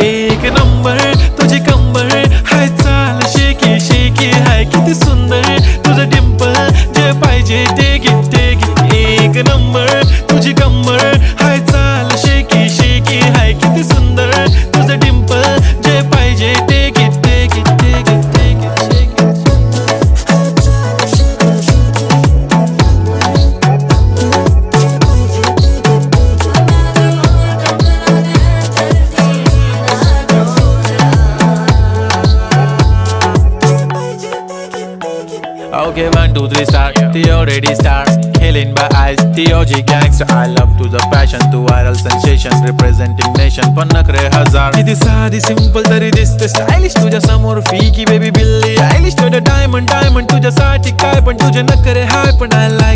एक नंबर तुझी कंबर हाय चाल शेकी शेकी हाय किती सुंदर तुझं डिंपल जे पाहिजे ते घे एक नंबर तुझी कंबर हाय चाल शेकी शेकी हाय किती सुंदर तुझं डिंपल जे पाहिजे ते घे Okay, 1, 2, 3 start. The already start. Killing by eyes. The OG gangster. I love to the passion, to viral sensation, representing nation. पण नखरे हजार. किती साधी simple तरी दिसते stylish. तुझ्या समोर फीकी baby बिल्ली आयलिश. तुझं diamond तुझ्यासाठी काय पण तुझे नखरे हाय पण I like.